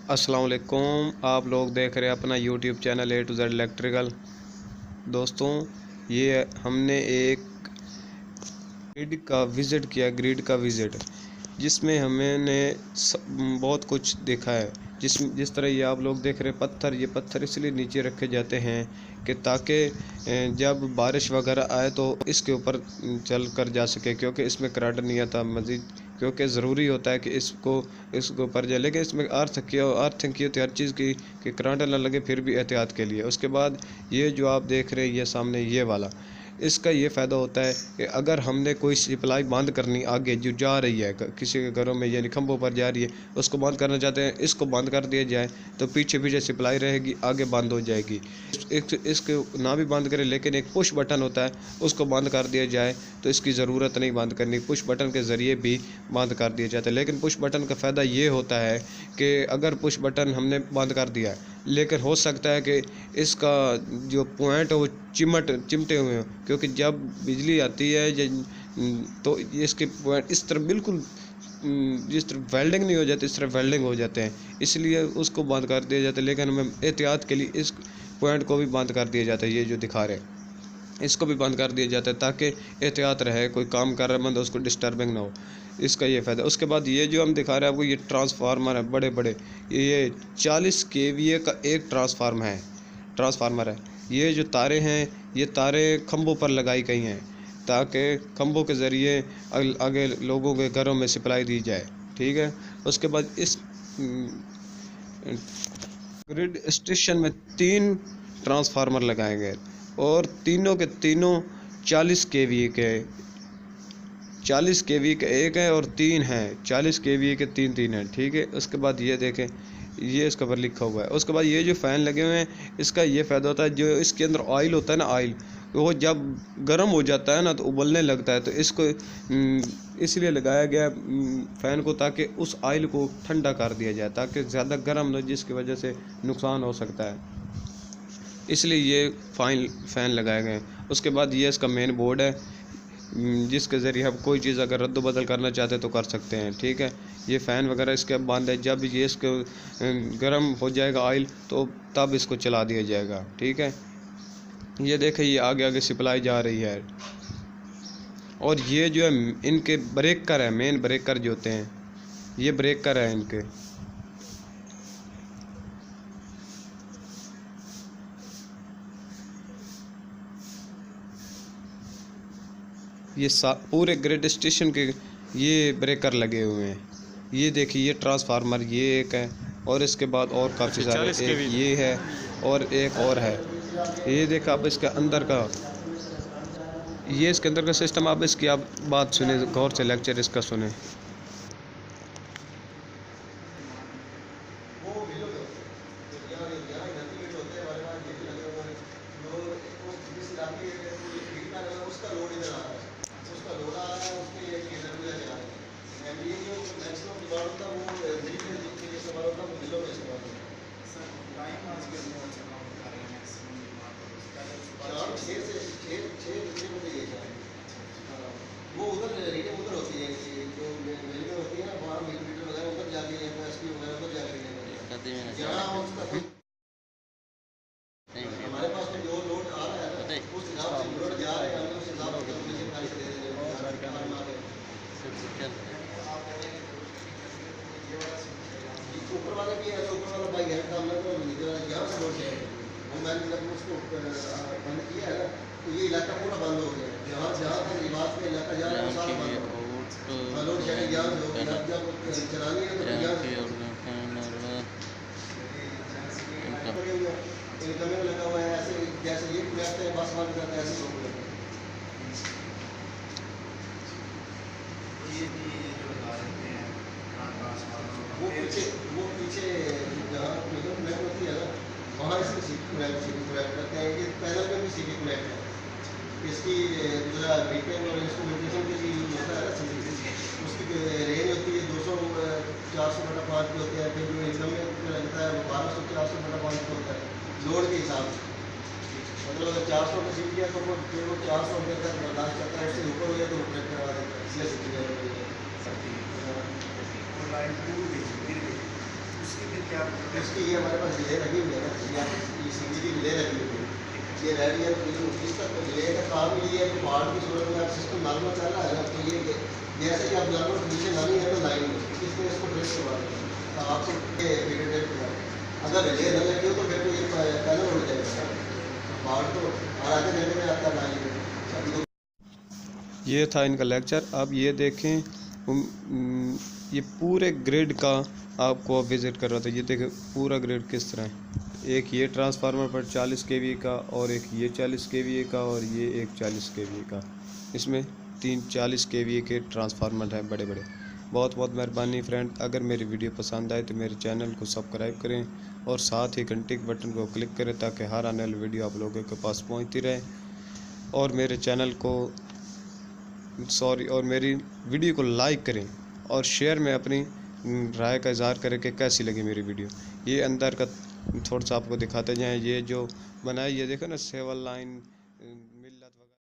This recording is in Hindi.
अस्सलाम वालेकुम। आप लोग देख रहे हैं अपना YouTube channel A to Z electrical. दोस्तों, ये हमने एक ग्रिड का विज़िट जिसमें हमने बहुत कुछ देखा है। जिस तरह ये आप लोग देख रहे हैं, ये पत्थर इसलिए नीचे रखे जाते हैं कि ताकि जब बारिश वगैरह आए तो इसके ऊपर चल कर जा सके, क्योंकि इसमें करंट नहीं आता मज़ीद, क्योंकि ज़रूरी होता है कि इसके ऊपर जाए। लेकिन इसमें अर्थिंग की होती है हर चीज़ की कि करंट ना लगे, फिर भी एहतियात के लिए। उसके बाद ये जो आप देख रहे हैं ये सामने ये वाला, इसका ये फ़ायदा होता है कि अगर हमने कोई सप्लाई बंद करनी आगे जो जा रही है किसी के घरों में, यानी खंभों पर जा रही है, उसको बंद करना चाहते हैं, इसको बंद कर दिया जाए तो पीछे पीछे सप्लाई रहेगी, आगे बंद हो जाएगी। इसको ना भी बंद करें, लेकिन एक पुश बटन होता है, उसको बंद कर दिया जाए तो इसकी ज़रूरत नहीं बंद करनी, पुश बटन के ज़रिए भी बंद कर दिया जाता है। लेकिन पुश बटन का फ़ायदा ये होता है कि अगर पुश बटन हमने बंद कर दिया है, लेकिन हो सकता है कि इसका जो पॉइंट है वो चिमटे हुए हों, क्योंकि जब बिजली आती है तो इसके पॉइंट इस तरह बिल्कुल जिस तरह वेल्डिंग नहीं हो जाती, इस तरह वेल्डिंग हो जाते हैं, इसलिए उसको बंद कर दिया जाता है। लेकिन हमें एहतियात के लिए इस पॉइंट को भी बंद कर दिया जाता है, ये जो दिखा रहे हैं इसको भी बंद कर दिया जाता है ताकि एहतियात रहे, कोई काम कर रहा है बंदा उसको डिस्टर्बिंग ना हो। इसका ये फ़ायदा। उसके बाद ये जो हम दिखा रहे हैं आपको, ये ट्रांसफार्मर है, बड़े बड़े, ये 40 kVA का एक ट्रांसफार्मर है। ये जो तारे हैं, ये तारे खंभों पर लगाई गई हैं ताकि खंभों के ज़रिए आगे लोगों के घरों में सप्लाई दी जाए। ठीक है। उसके बाद इस ग्रिड स्टेशन में 3 ट्रांसफार्मर लगाए गए और तीनों के तीनों 40 kVA के 40 kVA का एक है और 3 हैं, 40 kVA के तीन हैं। ठीक है। उसके बाद ये देखें, ये इसके ऊपर लिखा हुआ है। उसके बाद ये जो फ़ैन लगे हुए हैं, इसका ये फ़ायदा होता है, जो इसके अंदर ऑयल होता है ना, ऑयल वो जब गर्म हो जाता है ना तो उबलने लगता है, तो इसको इसलिए लगाया गया फ़ैन को ताकि उस ऑयल को ठंडा कर दिया जाए, ताकि ज़्यादा गर्म न हो, जिसकी वजह से नुकसान हो सकता है, इसलिए ये फ़ैन लगाए गए हैं। उसके बाद ये इसका मेन बोर्ड है, जिसके ज़रिए हम कोई चीज़ अगर रद्द बदल करना चाहते हैं तो कर सकते हैं। ठीक है। ये फ़ैन वगैरह इसके बंद है, जब ये इसको गर्म हो जाएगा ऑयल तो तब इसको चला दिया जाएगा। ठीक है। ये देखें, ये आगे आगे सप्लाई जा रही है। और ये जो है इनके ब्रेकर है, मेन ब्रेकर जो होते हैं, ये ब्रेकर है इनके। ये पूरे ग्रिड स्टेशन के ये ब्रेकर लगे हुए हैं। ये देखिए, ये ट्रांसफार्मर ये एक है और इसके बाद और काफ़ी सारे, एक ये है और एक और है। ये देखा आप इसके अंदर का, ये इसके अंदर का सिस्टम। आप इसकी आप बात सुने गौर से, लेक्चर इसका सुने। वो उधर रीडिंग उधर होती है, जो रेलवे होती है ना, वहाँ मीटर वगैरह उधर जाके एसपी वगैरह उधर जाके रीडिंग यहाँ उसका हमारे पास में जो लोड आ रहा है ना, उस हिसाब से लोड जा रहे हैं, हमें उस हिसाब से कैलकुलेशन करके दे देंगे। ऊपर वाला भी है, ऊपर वाला बाई हैंड काम है, तो यहाँ से लोड जाएगा। हम मैंने जब उसको बंद किया है ना, तो ये इलाका पूरा बंद हो गया। जहाँ जहाँ तक रिवाज में इलाका जा रहा है वो सारा बंद हो गया। लोड शेडिंग यहाँ से होगी, जब चलानी है तो यहाँ इनकमिंग लगा हुआ है, ऐसे जैसे ये कनेक्ट है, बस बंद करता है, ऐसे लोग वो पीछे जहाँ कनेक्ट होती है ना, वहाँ इसकी सीटी कनेक्ट करते हैं। ये पैनल में भी सीटी कनेक्ट है। इसकी जो मीटिंग और इंस्ट्रूमेंटेशन के लिए यूज होता है ना, उसकी रेंज होती है 200-400/5 की होती है। फिर जो इनकम में लगता है वो 1200-400/5 की होता है, लोड के हिसाब से। मतलब अगर 400 का सीट किया तो वो फिर वो 400 रुपये तक बर्दाश्त करता है, उससे ऊपर हो जाए तो वो कनेक्ट करवा देता है, इसलिए सीटी इसकी ये हमारे पास रिले लगी हुई है ना, ये सीधी की रिले लगी हुई है, ये रेड या इसका रिले का काम ये है कि पार्ट की सूरत में आप सिस्टम नॉर्मल चल रहा है ना, तो ये जैसे कि आप नॉर्मल नीचे नहीं है तो लाइन में इसमें इसको ड्रेस करवा दें तो आपको अगर रिले न लगी हो तो फिर तो ये पैनल उड़ जाएगा, पार्ट तो आधे घंटे में आपका लाइन। ये था इनका लेक्चर। अब ये देखें, ये पूरे ग्रिड का आपको विज़िट कर रहा था। ये देखें पूरा ग्रिड किस तरह है। एक ये ट्रांसफार्मर पर 40 kVA का, और एक ये 40 kVA का, और ये एक 40 kVA का। इसमें 3 40 kVA के ट्रांसफार्मर हैं बड़े बड़े। बहुत बहुत मेहरबानी फ्रेंड, अगर मेरी वीडियो पसंद आए तो मेरे चैनल को सब्सक्राइब करें और साथ ही घंटे के बटन को क्लिक करें ताकि हर आने वाली वीडियो आप लोगों के पास पहुँचती रहे। और मेरे चैनल को और मेरी वीडियो को लाइक करें और शेयर में अपनी राय का इज़हार करें कि कैसी लगी मेरी वीडियो। ये अंदर का थोड़ा सा आपको दिखाते जाएं। ये जो बनाई, ये देखो ना, सेवल लाइन